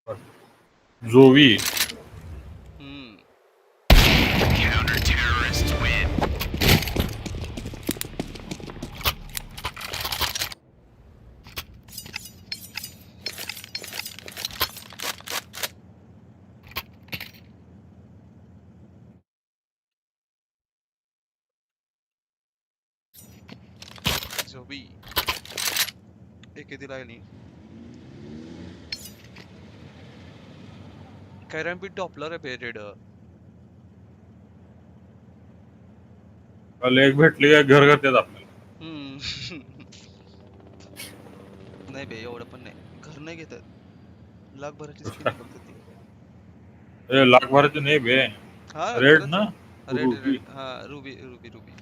जोवी Counter terrorists win. जोबी एक दिला नाही कॅरम्पिट डॉपलर आहे रेड एक भेटली का घर करतात आपल्याला. नाही बे एवढं पण नाही घर नाही घेतात लाख भराची स्किन आहे फक्त ती लाख भराचे नाही बे. हा रेड खरंच ना आहे रेड रुबी. रेड हा रुबी रुबी रुबी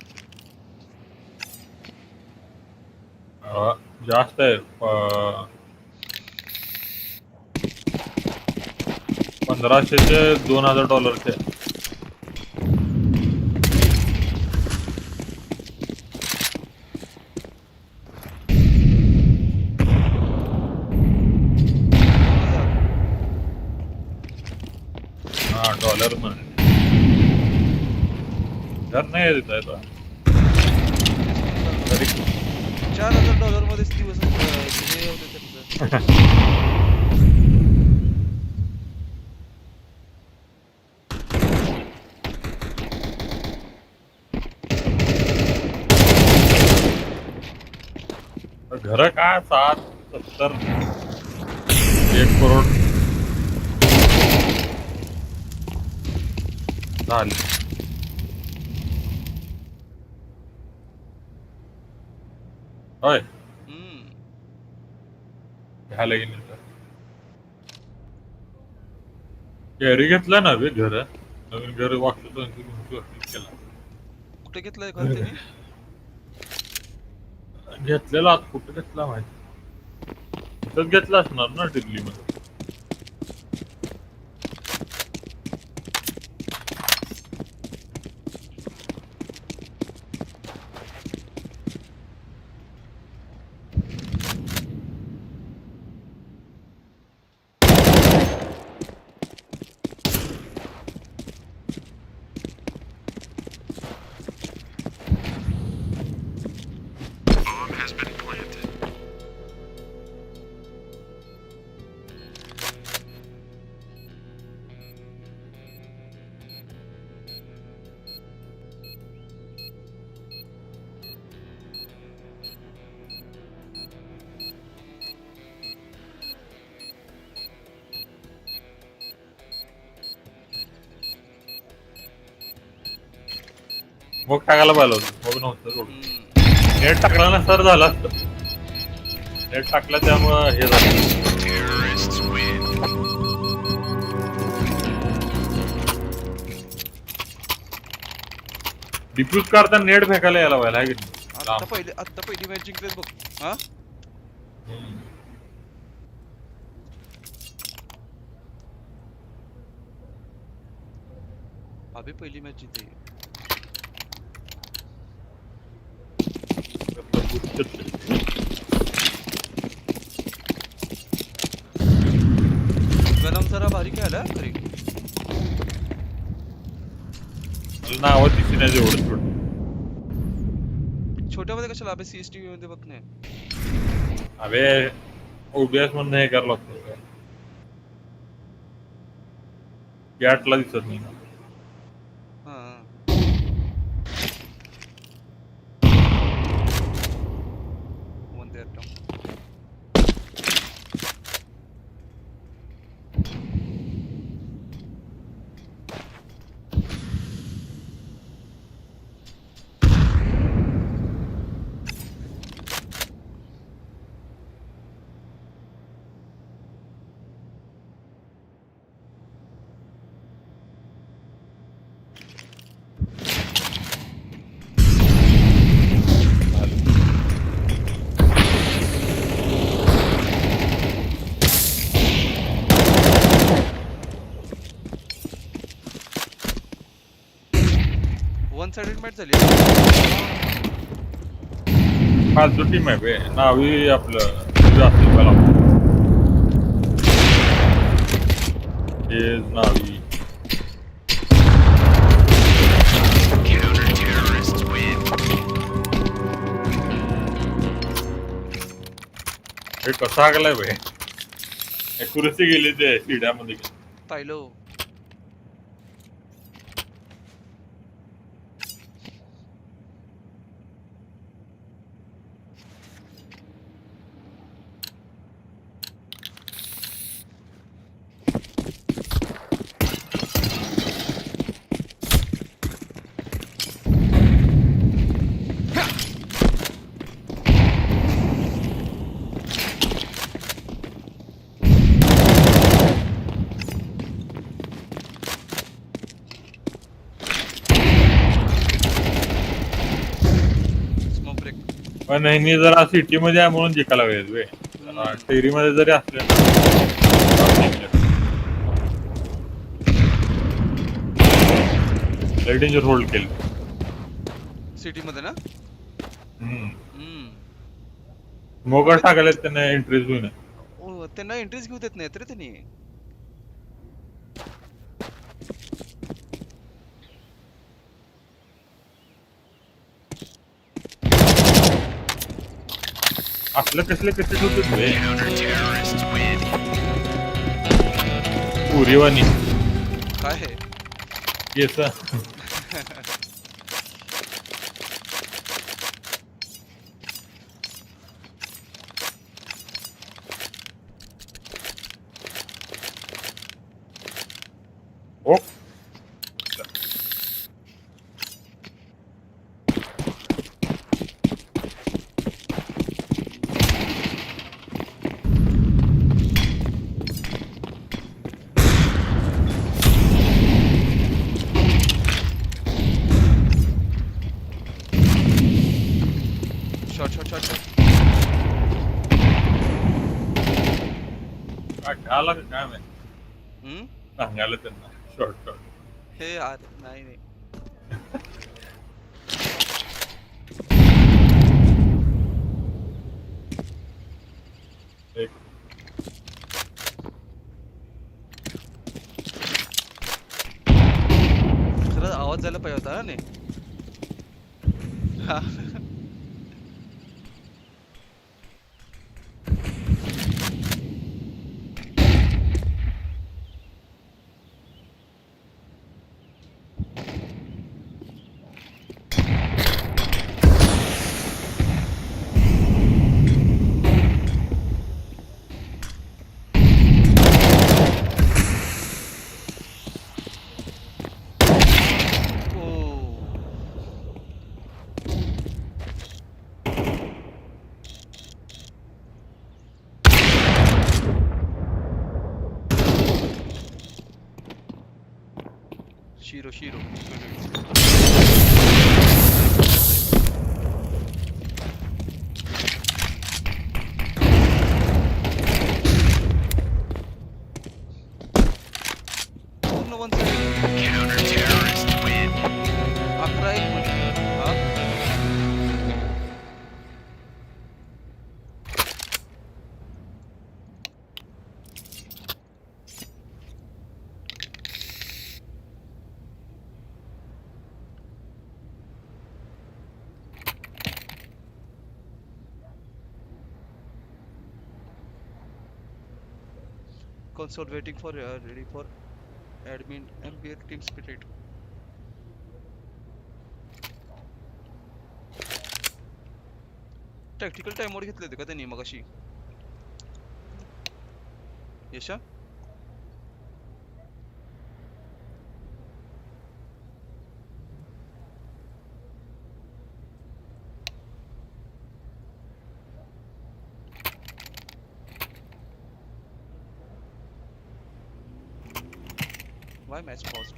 जास्त आहे 1500 ते $2000 चे. हा डॉलर मध्ये घर नाही देत आहे तो. तरी $4000 मध्येच दिवस हे होते त्यांचं घर काय 60-70 1 करोड झाले. होय घ्यायला गेले तर कॅरी घेतला ना बे घर नवीन घर वाटलं केला कुठे घेतलंय घर त्यांनी घेतलेला आत कुठे घेतला माहिती तिथंच घेतला असणार ना दिल्लीमध्ये. Bomb has been planted. मग टाकायला पाहिलं होतं मग नव्हतं सोडून नेट टाकला ना सर झालं असतं. नेट टाकलं त्यामुळं हे झालं. Terrorists win. डिफ्यूज करताना नेट फेकायला यायला पाहिजे आहे की नाही? आता पहिली मॅच जिंकलेच बघ हा अभी पहिली मॅच जिंकली गलम जरा भारी काय आला खरी नावं दिशी नाही एवढं छोट छोट्यामध्ये कशाला अबे CS2 मध्ये बघ नाही अबे ओबीएस मधनं हे करावं लागतं गॅटला दिसत नाही ना. हा one there term one sided match झाली फालतू टीम आहे बे नावी आपलं जास्त पहिला तेज नावी Counter-terrorists win. हे कसा आगलाय भाई ॲक्युरसी गेली ते शिड्यामध्ये पाहिलो. Smoke break. पण ह्यांनी जरा सिटी मध्ये आहे म्हणून जिंकायला पाहिजे वे टेरी मध्ये जरी असले लय डेंजर होल्ड केलं सिटी मध्ये ना. मोगल टाकायला त्यांना एंट्रीज होईना त्यांना एंट्रीज घेऊ देत नाहीत रे त्यांनी. असलं कसले कसे होते Counter-terrorists win. पुरीवानी काय आहे केस ओ शॉट शॉट शॉट शॉट. काय आला काय माहिती सांगायला त्यांना शॉर्ट शॉर्ट हे यार नाही नाही. एक खरंच आवाज जायला पाहिजे होता ना. हा. शिरो शिरो. पूर्ण वन साइड. Counter-terrorists win. 11-1 मध्ये. हा. Console waiting for ready for admin MBR team spirit. Tactical time mode घेतले होते का त्यांनी मगाशी यशा. Why match paused?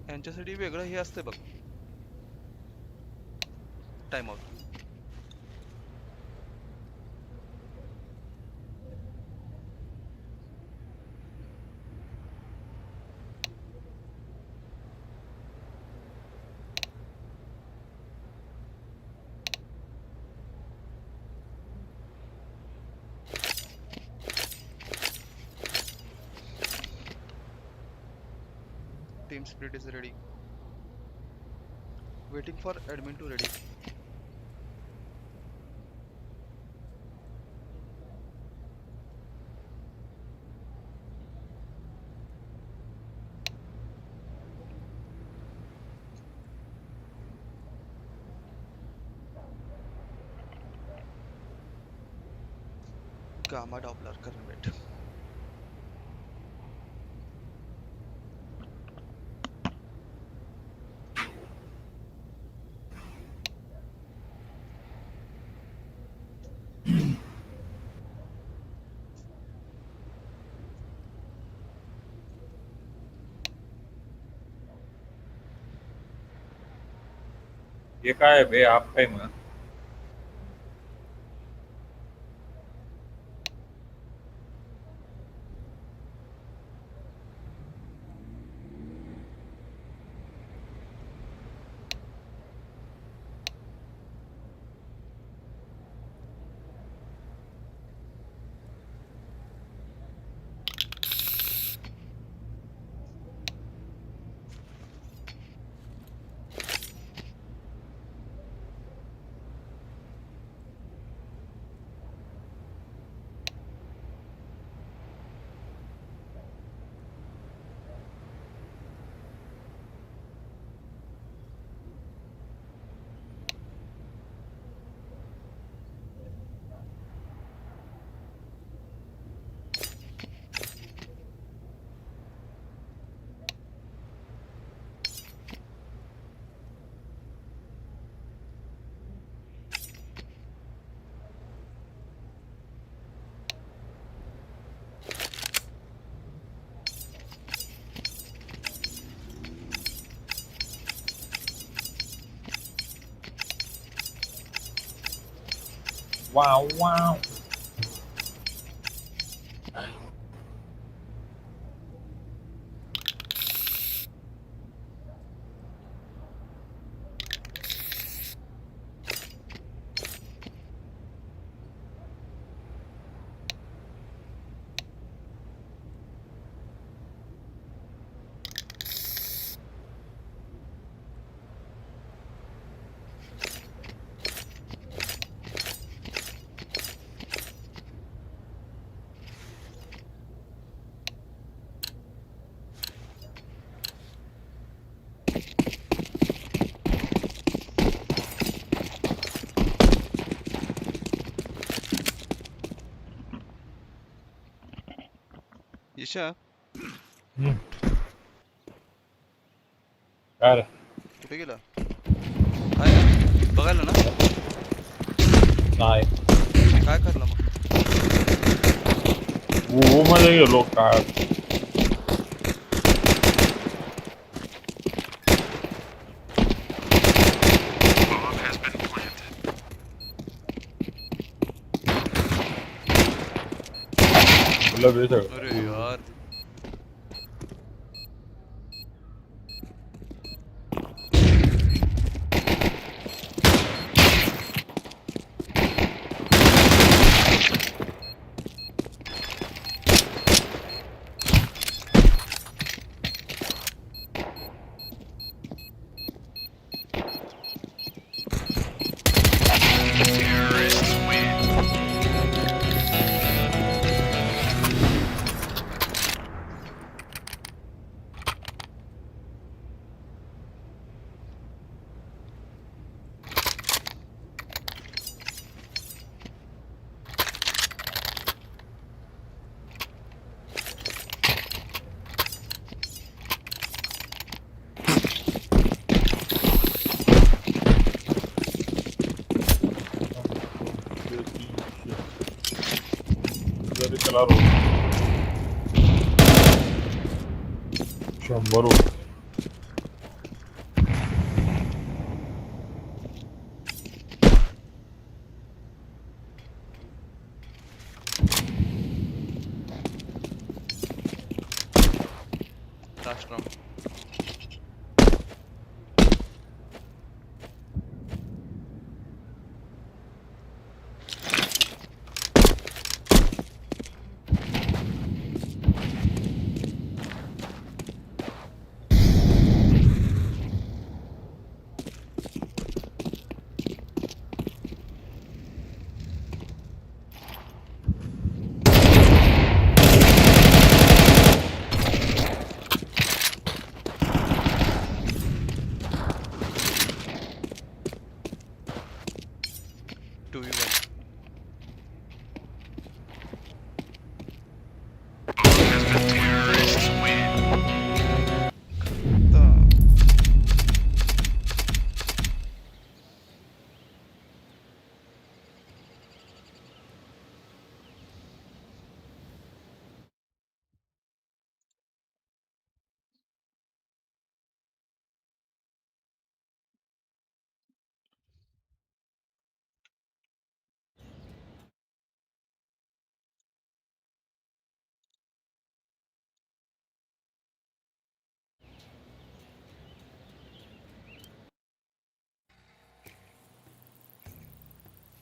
यांच्यासाठी वेगळं हे असते बघ time out. team split is ready. Waiting for admin to ready. Gamma Doppler करने बैठ. हे काय बे आप काय मग वाव वाव ईशा काय रे? कुठे गेला? हाय बघायला ना नाही काय करला मग? वो मध्ये गेलो काय Bomb has been planted. तुला बे सगळं अरे यार Terrorists win. जरी त्याला रोज 100 रुपये last round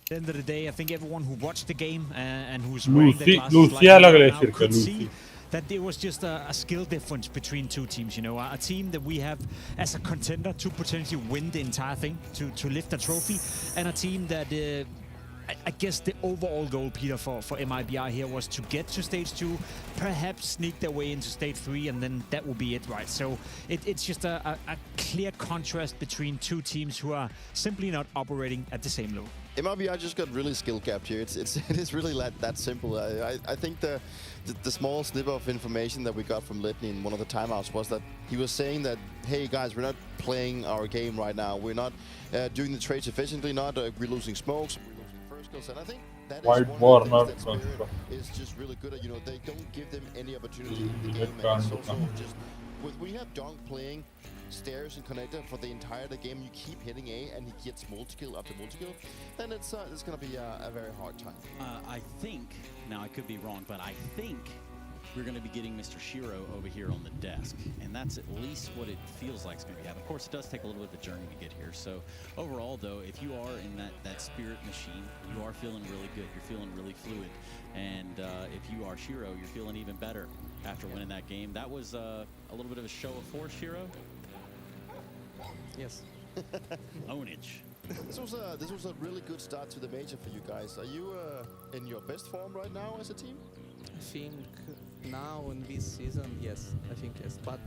At the end of the day, I think everyone who watched the game and who's wearing the glasses Lucy like we are लागले now circle could Lucy. see that there was just a skill difference between two teams. You know, a team that we have as a contender to potentially win the entire thing, to lift a trophy, and a team that I guess the overall goal, Peter, for MIBR here was to get to stage 2, perhaps sneak their way into stage 3, and then that will be it, right? So it's just a clear contrast between two teams who are simply not operating at the same level. MIBR just got really skill capped here. It is really that simple. I think the small snip of information that we got from Litney in one of the timeouts was that he was saying that, hey guys, we're not playing our game right now. We're not doing the trades efficiently. We're losing smokes. We're losing first kills, and I think that is White one of the Warner things that Spirit is just really good at. You know, they don't give them any opportunity in the game, and it's also just when you have Dunk playing stairs and connector for the entire game, you keep hitting A and he gets multi-kill after multi-kill, then it's going to be a very hard time. I think, now I could be wrong, but I think we're going to be getting Mr. Shiro over here on the desk, and that's at least what it feels like it's going to be happening. Of course, it does take a little bit of a journey to get here. So overall, though, if you are in that spirit machine, you are feeling really good. You're feeling really fluid. And if you are Shiro, you're feeling even better after winning that game. That was a little bit of a show of force, Shiro. Yes. Ownage. This was a really good start to the major for you guys. Are you in your best form right now as a team? I think now in this season, yes. I think yes. But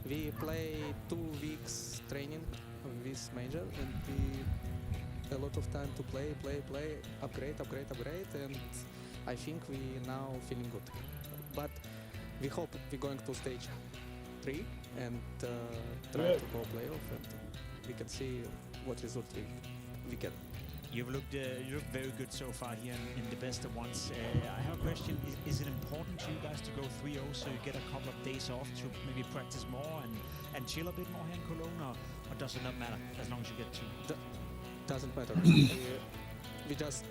we play 2 weeks training of this major, and we a lot of time to play, upgrade, and I think we now feeling good. But we hope we're going to stage 3 and try to go playoff, and we can see what result we get. You look very good so far here in the best of ones. I have a question. Is it important to you guys to go 3-0 so you get a couple of days off to maybe practice more and chill a bit more here in Cologne, or does it not matter as long as you get 2? Doesn't matter. we just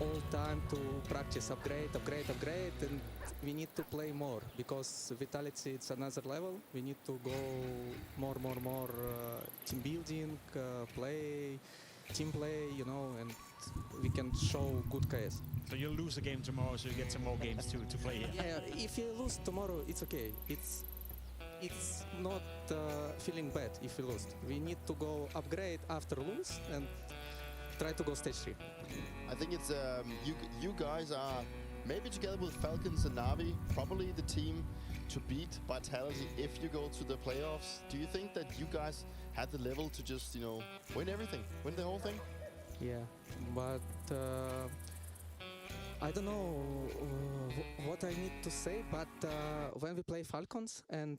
all time to practice, upgrade, and we need to play more because Vitality it's another level. We need to go more team building, team play, you know, and we can show good KS. So you'll lose a game tomorrow, so you get some more games to play here. Yeah, if you lose tomorrow, it's okay. It's not feeling bad if we lost. We need to go upgrade after lose and try to go stage 3. I think it's you guys are maybe together with Falcons and Navi probably the team to beat Vitality if you go to the playoffs. Do you think that you guys had the level to just, you know, win everything, win the whole thing? Yeah, but I don't know what I need to say, but when we play Falcons and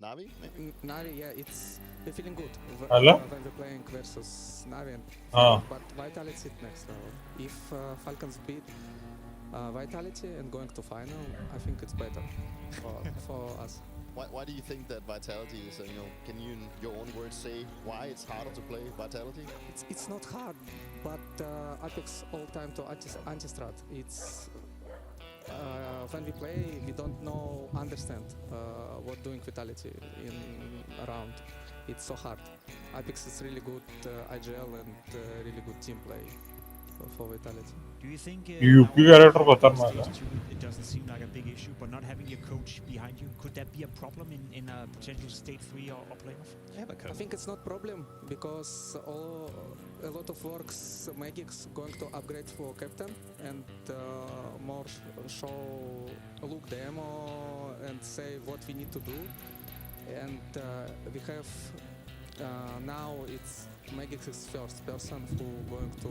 Navi? Navi, yeah, we're feeling good Hello? when we're playing versus Navi. And but Vitality is next level. If Falcons beat Vitality and going to final, I think it's better for us. Why do you think that Vitality is, you know, can you in your own words say why it's harder to play Vitality? It's not hard, but Apex all time to anti-strat. It's when we play, we don't understand what doing Vitality in around. It's so hard. Apex is really good IGL and really good team play for Vitality. Do you think character खतरनाक है. it doesn't seem like a big issue, but not having your coach behind you, could that be a problem in a potential stage 3 or playoff? I think it's not problem because a lot of works Magic's going to upgrade for captain and more show look demo and say what we need to do, and we have now it's Magic's first person who going to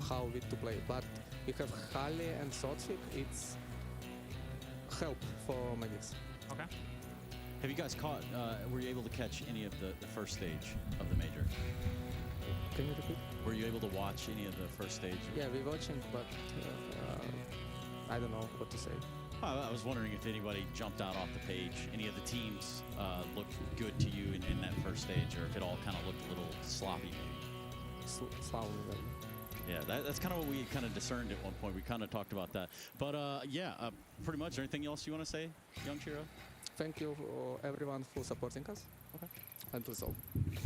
how we to play, but we have Hali and Sotfik. It's help for Magic's. Okay. Have you guys caught, were you able to catch any of the first stage of the major? Can you repeat? Were you able to watch any of the first stage? Yeah, we're watching, but I don't know what to say. I was wondering if anybody jumped out off the page. Any of the teams looked good to you in that first stage, or if it all kind of looked a little sloppy maybe? Slowly. Yeah, that's kind of what we kind of discerned at one point. We kind of talked about that. But yeah, pretty much. Anything else you want to say, young Shiro? Thank you for everyone for supporting us. Okay. until so.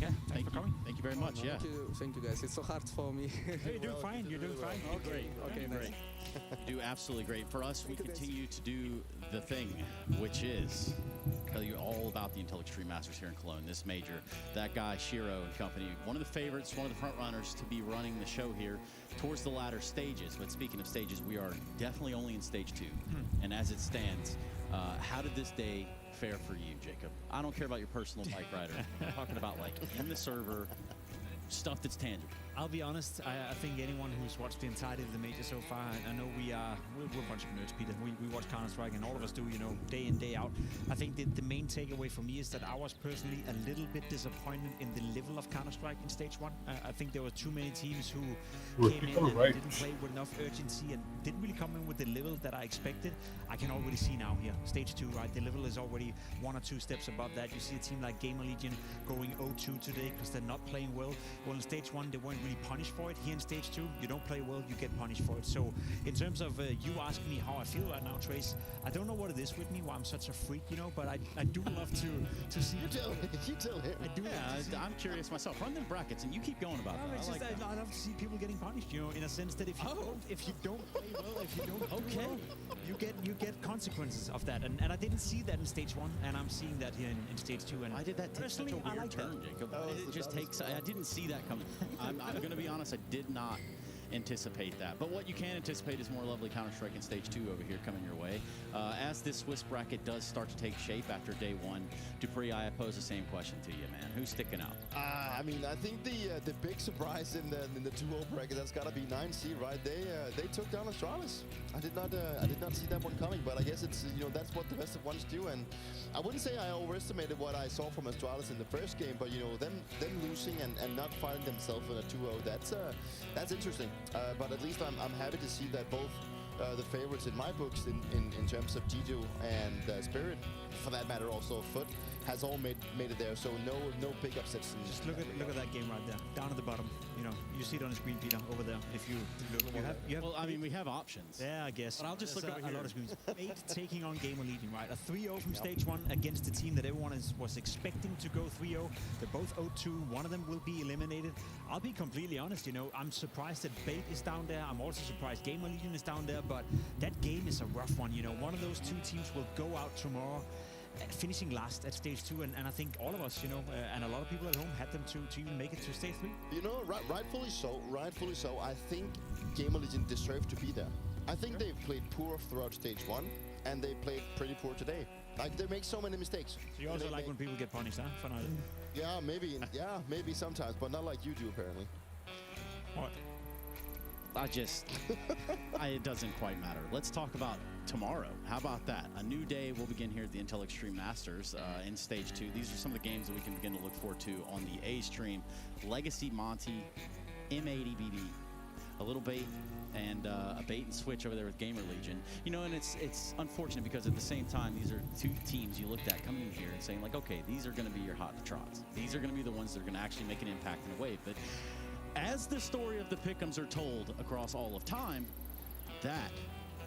Yeah, thanks for coming. Thank you very much. Yeah. Thank you guys. It's so hard for me. You're doing fine. You're doing fine. Okay, okay, nice. Great. Do absolutely great. For us, we continue to do the thing, which is tell you all about the Intel Extreme Masters here in Cologne, this major. That guy, Shiro and company, one of the favorites, one of the front runners to be running the show here towards the latter stages. But speaking of stages, we are definitely only in stage 2. And as it stands, how did this day fare for you, Jacob? I don't care about your personal bike rider. I'm talking about like in the server, stuff that's tangible. I'll be honest, I think anyone who's watched the entirety of the major so far, I know we're a bunch of nerds, Peter. We watch Counter-Strike, and all of us do, you know, day in, day out. I think that the main takeaway for me is that I was personally a little bit disappointed in the level of Counter-Strike in stage 1. I think there were too many teams who came in and didn't play with enough urgency and didn't really come in with the level that I expected. I can already see now here, stage 2, right? The level is already 1 or 2 steps above that. You see a team like Gamer Legion going 0-2 today because they're not playing well. Well, in stage 1, they weren't really punished for it. Here in stage 2, you don't play well, you get punished for it. So in terms of you asking me how I feel right now, Trace, I don't know what it is with me, why I'm such a freak, you know, but I do love to see. You tell him. I do. Yeah, I'm curious myself. Run them brackets, and you keep going about that. It's I like just, that. I love to see people getting punished, you know, in a sense that if you don't play well, if you don't do well, you get consequences of that. And I didn't see that in stage 1, and I'm seeing that here in stage 2. And Why did that take such a weird turn, Jacob? It just takes. I didn't see that coming. I'm going to be honest. I did not anticipate that. But what you can anticipate is more lovely Counter-Strike in stage 2 over here coming your way. As this Swiss bracket does start to take shape after day 1, Dupree, I pose the same question to you, man. Who's sticking out? I mean, I think the big surprise in the 2-0 bracket, that's got to be 9C, right? They took down Astralis. I did not see that one coming, but I guess it's, you know, that's what the best of ones do. And I wouldn't say I overestimated what I saw from Astralis in the first game, but you know, them losing and not finding themselves in a 2-0, that's interesting. But at least I'm happy to see that both the favorites in my books in terms of Jijo and Spirit, for that matter also Foot, has all made it there. So no big upsets. Just look at that game right there, down at the bottom. You know, you see it on the screen, Peter, over there. If you look, you have. Well, I mean, we have options. Yeah, I guess. But I'll just look over a here. lot of screens. 8 taking on Gamer Legion, right? A 3-0 from stage 1 against a team that everyone was expecting to go 3-0. They're both 0-2. One of them will be eliminated. I'll be completely honest, you know, I'm surprised that Bait is down there. I'm also surprised Gamer Legion is down there, but that game is a rough one. You know, one of those 2 teams will go out tomorrow finishing last at stage 2, and I think all of us, you know, and a lot of people at home had them to even make it to stage 3. You know, rightfully so. I think Gamer Legion deserve to be there. I think they've played poor throughout stage 1, and they played pretty poor today. Like, they make so many mistakes. So you also like when people get punished, huh? For neither. Yeah, maybe. Yeah, maybe sometimes, but not like you do, apparently. What? It doesn't quite matter. Let's talk about tomorrow. How about that? A new day will begin here at the Intel Extreme Masters in stage 2. These are some of the games that we can begin to look forward to on the A stream. Legacy Monty, M80BB, a little bait, and a bait and switch over there with Gamer Legion. You know, and it's unfortunate because at the same time, these are 2 teams you looked at coming in here and saying like, okay, these are going to be your hot trots. These are going to be the ones that are going to actually make an impact in a wave. But as the story of the pick'ems are told across all of time, that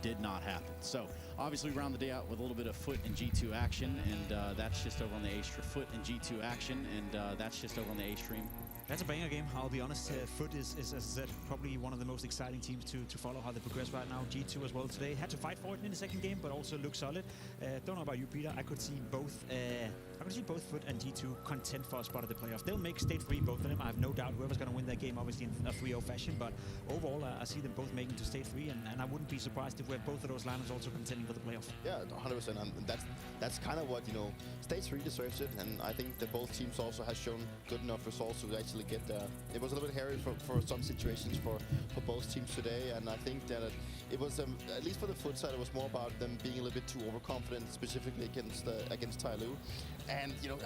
did not happen. So obviously we round the day out with a little bit of Foot and G2 action, and that's just over on the A stream. Foot and G2 action, and that's just over on the A stream. That's a banger game, I'll be honest. Foot is, as I said, probably one of the most exciting teams to follow how they progress right now. G2 as well today. Had to fight for it in the second game, but also look solid. Don't know about you, Peter. I could see both Foot and G2 contend for a spot at the playoff. They'll make stage 3, both of them. I have no doubt whoever's going to win that game, obviously in a 3-0 fashion. But overall, I see them both making to stage 3, and I wouldn't be surprised if we have both of those lineups also contending for the playoff. Yeah, 100%. And that's kind of what, you know, stage 3 deserves it. And I think that both teams also have shown good enough results to actually get there. It was a little bit hairy for some situations for both teams today, and I think that it was, at least for the Foot side, it was more about them being a little bit too overconfident, specifically against Tyloo. And, you know,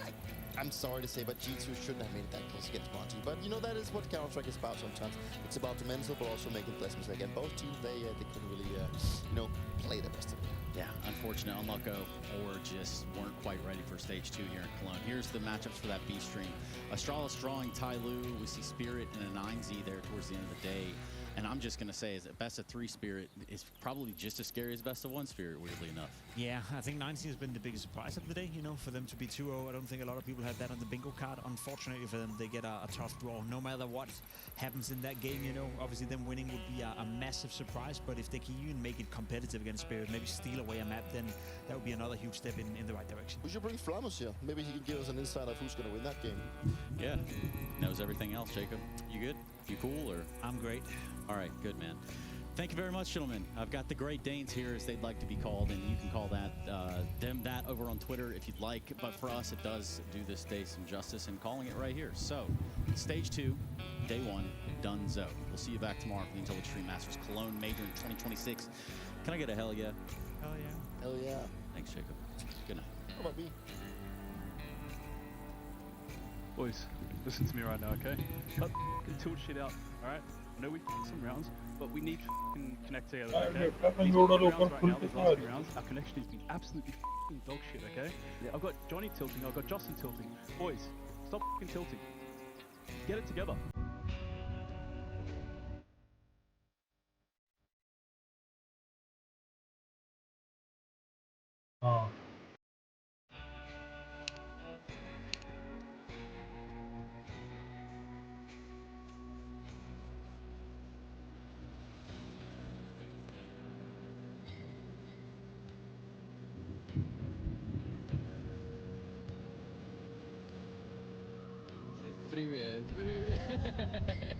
I'm sorry to say, but G2 shouldn't have made it that close against Monty. But, you know, that is what Counter-Strike is about sometimes. It's about the mental, but also making less mistakes. And both teams, they couldn't really, you know, play the best of it. Yeah, unfortunate, unlucko, or just weren't quite ready for stage 2 here in Cologne. Here's the matchups for that B stream. Astralis drawing Tyloo. We see Spirit and a 9Z there towards the end of the day. And I'm just going to say is that best of 3 spirit is probably just as scary as best of 1 spirit, weirdly enough. Yeah, I think 19 has been the biggest surprise of the day, you know, for them to be 2-0. I don't think a lot of people had that on the bingo card. Unfortunately for them, they get a tough draw no matter what happens in that game, you know. Obviously, them winning would be a massive surprise, but if they can even make it competitive against Spirit, maybe steal away a map, then that would be another huge step in the right direction. We should bring Flamus here. Maybe he can give us an insight of who's going to win that game. Yeah, knows everything else, Jacob. You good? You cool, or? I'm great. All right, good, man. Thank you very much, gentlemen. I've got the Great Danes here, as they'd like to be called, and you can call them that over on Twitter if you'd like. But for us, it does do this day some justice in calling it right here. So, stage 2, day 1, donezo. We'll see you back tomorrow for the Intel Extreme Masters Cologne Major in 2026. Can I get a hell yeah? Hell yeah. Hell yeah. Thanks, Jacob. Good night. How about me? Boys, listen to me right now, okay? Cut f***ing tilt shit out, alright? I know we f***ed some rounds, but we need to f***ing connect together, okay? These rounds right now, these last few rounds, our connection has been absolutely f***ing dog shit, okay? I've got Johnny tilting, I've got Justin tilting. Boys, stop f***ing tilting. Get it together. हाँ Привет, привет.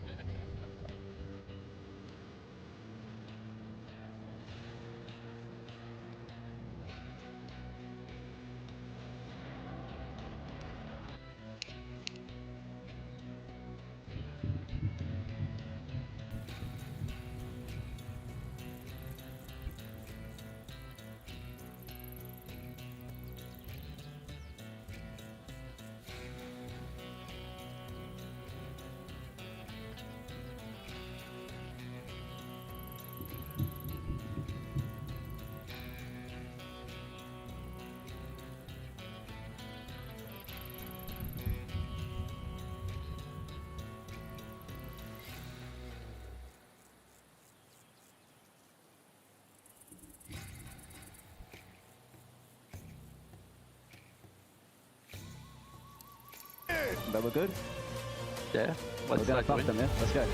That we're good? Yeah, We're gonna fuck them, yeah? Let's go.